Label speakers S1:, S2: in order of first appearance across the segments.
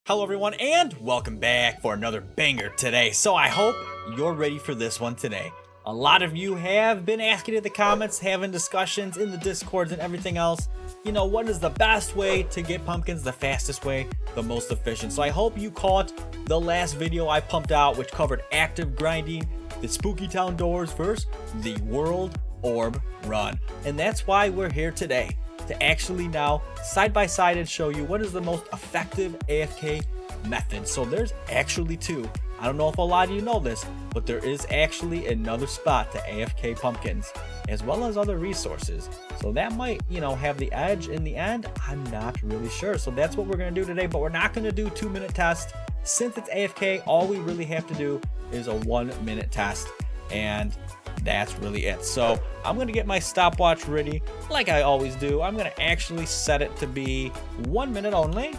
S1: Hello everyone and welcome back for another banger today. So I hope you're ready for this one today. A lot of you have been asking in the comments, having discussions in the discords and everything else. You know, what is the best way to get pumpkins, the fastest way, the most efficient. So I hope you caught the last video I pumped out, which covered active grinding, the Spooky Town doors versus the World Orb run. And that's why we're here today, to actually now side by side and show you what is the most effective AFK method. So there's actually two. I don't know if a lot of you know this, but there is actually another spot to AFK pumpkins, as well as other resources. So that might, you know, have the edge in the end. I'm not really sure. So that's what we're going to do today, but we're not going to do 2-minute test. Since it's AFK, all we really have to do is a 1-minute test. And that's really it. So I'm going to get my stopwatch ready like I always do. I'm going to actually set it to be 1 minute only,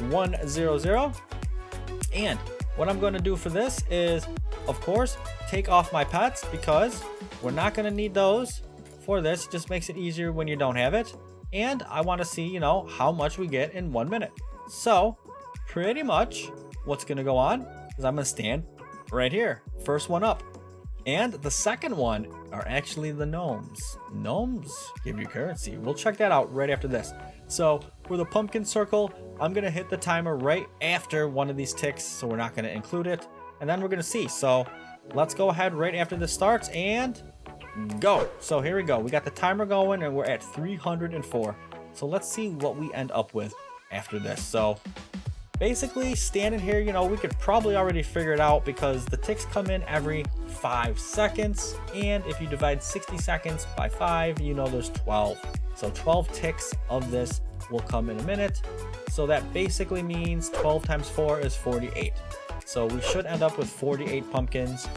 S1: 100. And what I'm going to do for this is, of course, take off my pets because we're not going to need those for this. It just makes it easier when you don't have it. And I want to see, you know, how much we get in 1 minute. So pretty much what's going to go on is I'm going to stand right here. First one up. And the second one are actually the gnomes. Gnomes give you currency. We'll check that out right after this. So for the pumpkin circle, I'm going to hit the timer right after one of these ticks. So we're not going to include it. And then we're going to see. So let's go ahead right after this starts and go. So here we go. We got the timer going and we're at 304. So let's see what we end up with after this. So basically standing here, you know, we could probably already figure it out because the ticks come in every 5 seconds. And if you divide 60 seconds by 5, you know there's 12. So 12 ticks of this will come in a minute. So that basically means 12 times 4 is 48. So we should end up with 48 pumpkins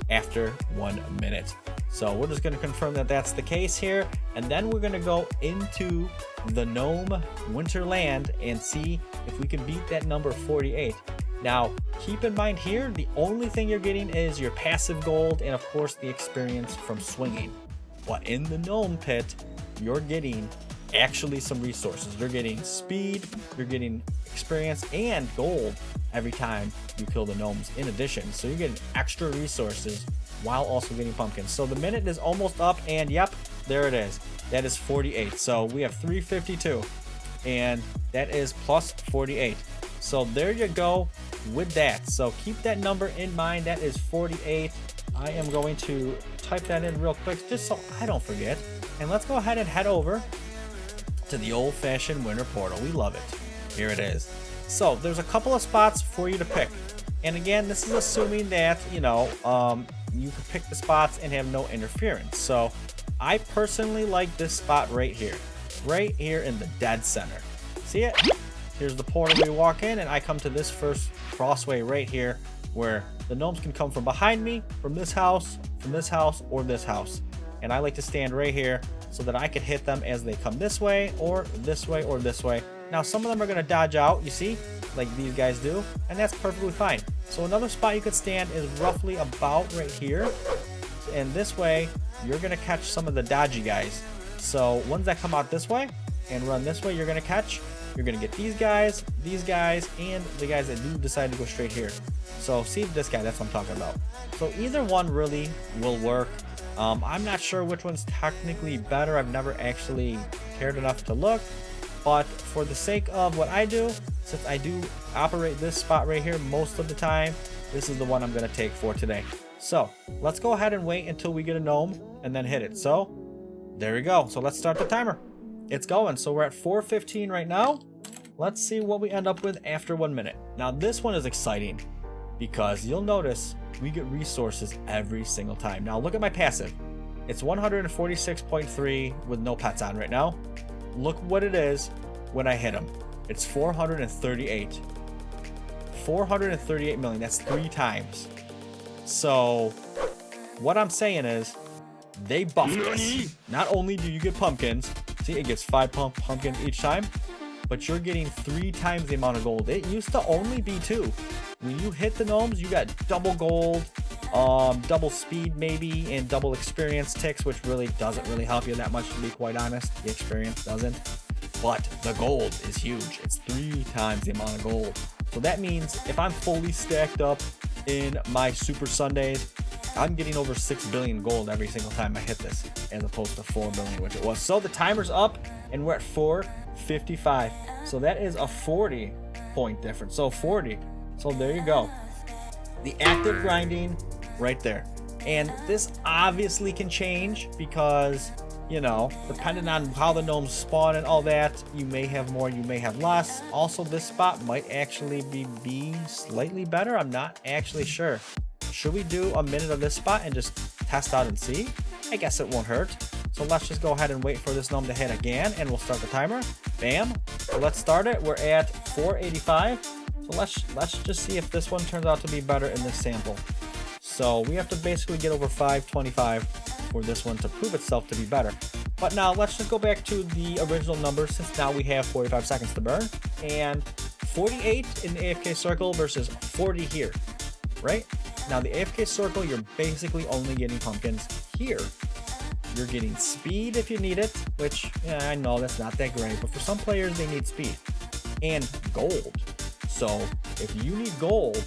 S1: after 1 minute. So we're just going to confirm that that's the case here. And then we're going to go into the Gnome Winterland and see if we can beat that number 48. Now, keep in mind here, the only thing you're getting is your passive gold and of course the experience from swinging. But in the Gnome Pit, you're getting actually some resources. You're getting speed, you're getting experience and gold every time you kill the gnomes in addition. So you're getting extra resources while also getting pumpkins. So the minute is almost up and yep, there it is. That is 48. So we have 352 and that is plus 48. So there you go with that. So keep that number in mind. That is 48. I am going to type that in real quick just so I don't forget. And let's go ahead and head over to the old-fashioned winter portal. We love it. Here it is. So there's a couple of spots for you to pick. And again, this is assuming that, you know, you can pick the spots and have no interference. So I personally like this spot right here in the dead center. See it? Here's the portal. We walk in and I come to this first crossway right here where the gnomes can come from behind me, from this house, or this house. And I like to stand right here so that I can hit them as they come this way or this way or this way. Now some of them are going to dodge out, you see, like these guys do, and that's perfectly fine. So another spot you could stand is roughly about right here, and this way you're going to catch some of the dodgy guys. So ones that come out this way and run this way, you're going to catch. You're going to get these guys, and the guys that do decide to go straight here. So see this guy, that's what I'm talking about. So either one really will work. I'm not sure which one's technically better. I've never actually cared enough to look. But for the sake of what I do, since I do operate this spot right here most of the time, this is the one I'm going to take for today. So let's go ahead and wait until we get a gnome and then hit it. So there we go. So let's start the timer. It's going. So we're at 4:15 right now. Let's see what we end up with after 1 minute. Now this one is exciting because you'll notice we get resources every single time. Now look at my passive. It's 146.3 with no pets on right now. Look what it is when I hit them. It's 438. 438 million. That's 3 times. So what I'm saying is they buffed this. Not only do you get pumpkins, see it gets 5 pumpkins each time, but you're getting 3 times the amount of gold. It used to only be 2. When you hit the gnomes, you got double gold, double speed maybe, and double experience ticks, which really doesn't really help you that much, to be quite honest. The experience doesn't. But the gold is huge. It's 3 times the amount of gold. So that means if I'm fully stacked up in my Super Sundays, I'm getting over 6 billion gold every single time I hit this, as opposed to 4 billion, which it was. So the timer's up, and we're at 455. So that is a 40 point difference. So 40. So there you go. The active grinding right there. And this obviously can change because, you know, depending on how the gnomes spawn and all that, you may have more, you may have less. Also, this spot might actually be slightly better. I'm not actually sure. Should we do a minute of this spot and just test out and see? I guess it won't hurt. So let's just go ahead and wait for this gnome to hit again, and we'll start the timer. Bam. So let's start it. We're at 485. So let's just see if this one turns out to be better in this sample. So we have to basically get over 525 for this one to prove itself to be better. But now let's just go back to the original number, since now we have 45 seconds to burn. And 48 in the AFK circle versus 40 here, right? Now the AFK circle, you're basically only getting pumpkins. Here, you're getting speed if you need it, which, yeah, I know that's not that great, but for some players they need speed. And gold. So if you need gold,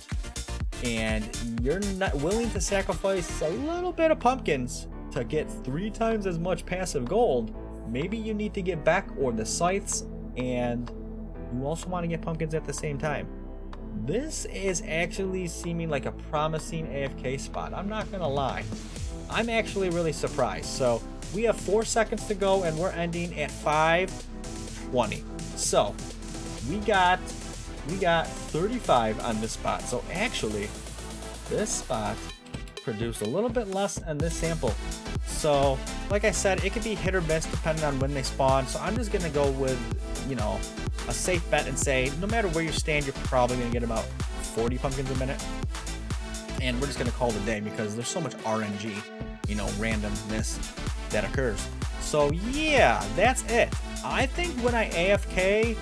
S1: and you're not willing to sacrifice a little bit of pumpkins to get 3 times as much passive gold, maybe you need to get back or the scythes, and you also want to get pumpkins at the same time. This is actually seeming like a promising AFK spot. I'm not gonna lie. I'm actually really surprised. So we have 4 seconds to go, and we're ending at 5:20. So we got 35 on this spot. So actually, this spot produced a little bit less on this sample. So like I said, it could be hit or miss depending on when they spawn. So I'm just gonna go with, you know, a safe bet and say no matter where you stand, you're probably gonna get about 40 pumpkins a minute. And we're just gonna call it a day because there's so much RNG, you know, randomness that occurs. So yeah, that's it. I think when I AFK,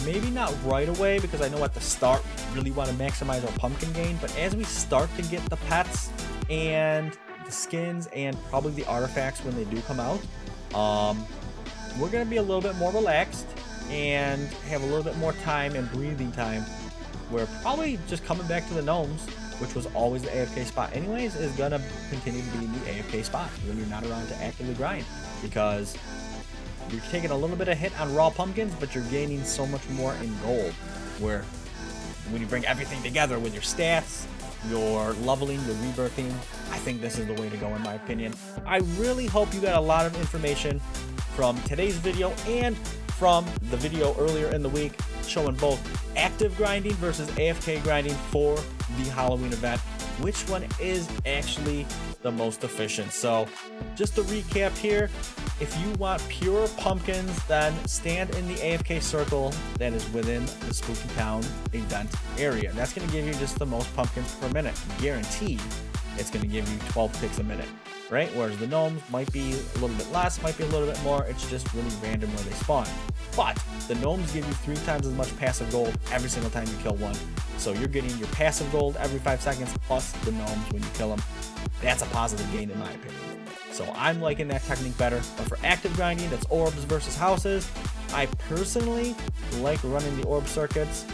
S1: maybe not right away, because I know at the start we really want to maximize our pumpkin gain, but as we start to get the pets and the skins and probably the artifacts when they do come out, we're going to be a little bit more relaxed and have a little bit more time and breathing time. We're probably just coming back to the gnomes, which was always the AFK spot anyways, is going to continue to be the AFK spot when you're not around to actively grind, because you're taking a little bit of hit on raw pumpkins, but you're gaining so much more in gold, where when you bring everything together with your stats, your leveling, your rebirthing, I think this is the way to go in my opinion. I really hope you got a lot of information from today's video and from the video earlier in the week showing both active grinding versus AFK grinding for the Halloween event. Which one is actually the most efficient? So just to recap here, if you want pure pumpkins, then stand in the AFK circle that is within the Spooky Town event area. That's going to give you just the most pumpkins per minute. Guaranteed it's going to give you 12 ticks a minute, right? Whereas the gnomes might be a little bit less, might be a little bit more. It's just really random where they spawn. But the gnomes give you 3 times as much passive gold every single time you kill one. So you're getting your passive gold every 5 seconds plus the gnomes when you kill them. That's a positive gain in my opinion. So I'm liking that technique better. But for active grinding, that's orbs versus houses. I personally like running the orb circuits,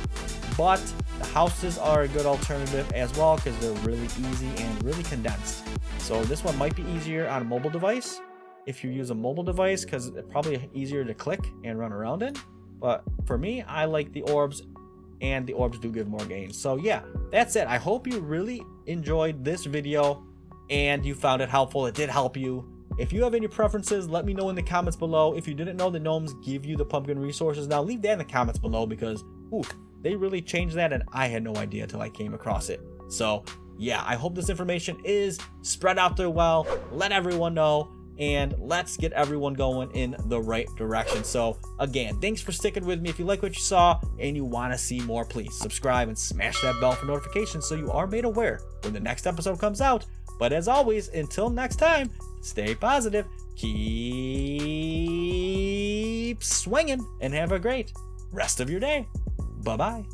S1: but the houses are a good alternative as well because they're really easy and really condensed. So this one might be easier on a mobile device if you use a mobile device, because it's probably easier to click and run around in. But for me, I like the orbs, and the orbs do give more gains. So yeah, that's it. I hope you really enjoyed this video and you found it helpful. It did help you. If you have any preferences, let me know in the comments below. If you didn't know the gnomes give you the pumpkin resources, now leave that in the comments below, because they really changed that and I had no idea until I came across it. So yeah, I hope this information is spread out there well. Let everyone know, and let's get everyone going in the right direction. So again, thanks for sticking with me. If you like what you saw and you want to see more, please subscribe and smash that bell for notifications so you are made aware when the next episode comes out. But as always, until next time, stay positive, keep swinging, and have a great rest of your day. Bye-bye.